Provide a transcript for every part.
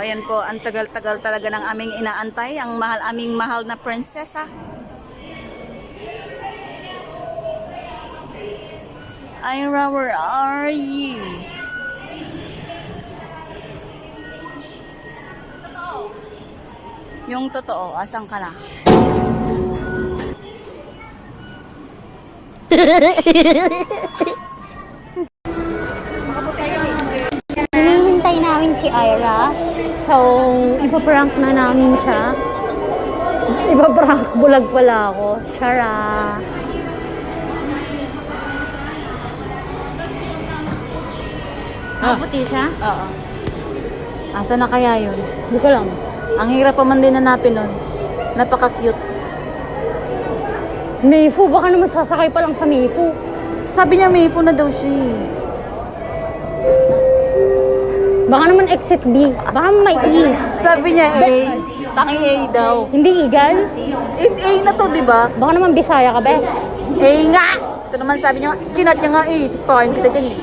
ayan po, ang tagal-tagal talaga ng aming inaantay, ang aming mahal na prinsesa. Ira, where are you? Yung totoo, asan ka na? Hinihintay namin si Ira. So, ipaprank na namin siya. Ipaprank, bulag pala ako. Shara. Puti siya? Oo. Asa na kaya yun? Hindi ko lang. Ang hirap pa man din hanapin nun. Napaka-cute. Mayfu, baka naman sasakay pa lang sa Mayfu. Sabi niya Mayfu na daw siya. Baka naman exit B. Baka may E. Sabi niya A. Tangi A daw. Hindi Igan? A na to, di ba? Baka naman Bisaya ka, besh. A nga! Ito naman sabi niya, chinat niya nga sipahin kita dyan eh.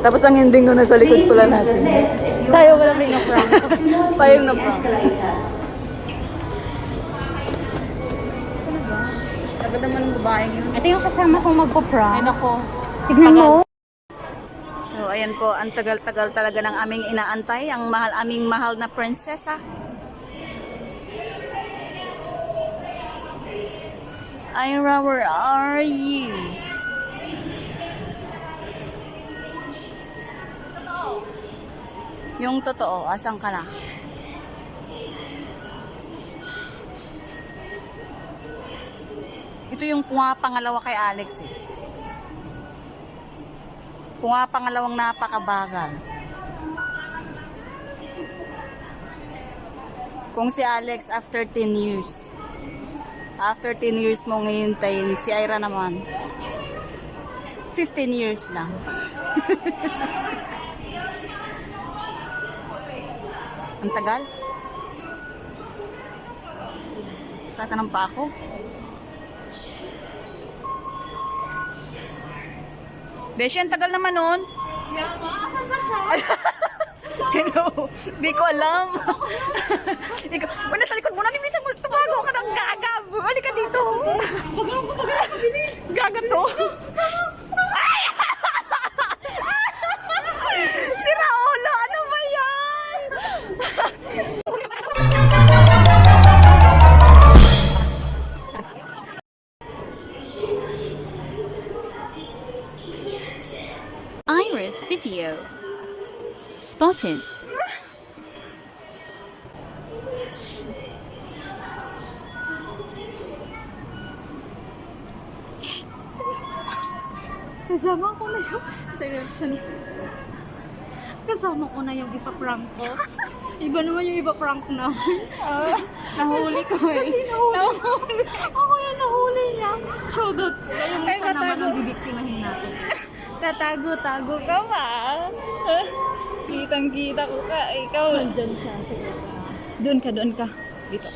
Tapos ang ending ko nasa likod pala natin. Tayo wala pinaprank. Payong na pa. Saan na ba? Agad naman ang babaeng yun. Ito yung kasama kong magpa-prank. Ay nako. Tignan mo. So ayan po, ang tagal-tagal talaga ng aming inaantay, ang aming mahal na prinsesa. Ira, where are you? Yung totoo, asan ka na? Ito yung pangalawa kay Alex eh. Pangalawang napakabagal. Kung si Alex after 10 years. After 10 years mo ngayon tayo, si Ira naman 15 years lang. Ang tagal. Sa tanong pa ako. Beshi, ang tagal naman nun. Asan ba siya? Hello. Di ko alam. Ikaw, wala sa likod mo na, libisag mo. Tumago ka ng gaga. Balik ka dito. Gaga to. Ay! Sira ulo. Ano ba yan? Iris video. Spotted. Kasama ko na yung... Kasama ko na yung ipa-prank ko. Iba naman yung ipa-prank namin. Nahuli ko eh. Nahuli. Ako yung nahuli niya. Shoutout. Yung isa naman ang bibiktimahin natin. Tatago-tago ka ba? Kitang-kita ko ka. Ikaw. Nandyan siya. Sige. Doon ka. Dito.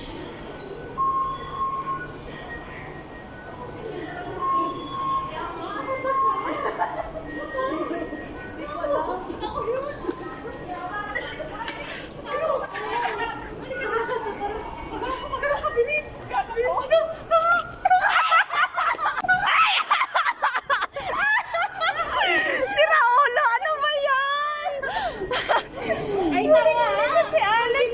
Sira ulo. Ano ba yan? Ay, tanga! Si Alex!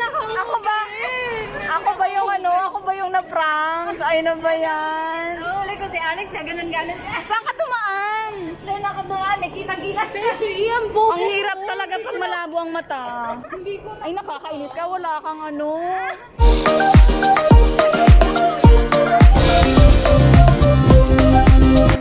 Ako ba yung ano? Ako ba yung na-prank? Ay na ba yan? Nahuli ko si Alex na ganun-ganun. Saan ka dumaan? Doon ako doon. Nakitang-kita siya. Iyan po. Ang hirap talaga pag malabo ang mata. Ay, nakakainis ka. Wala kang ano.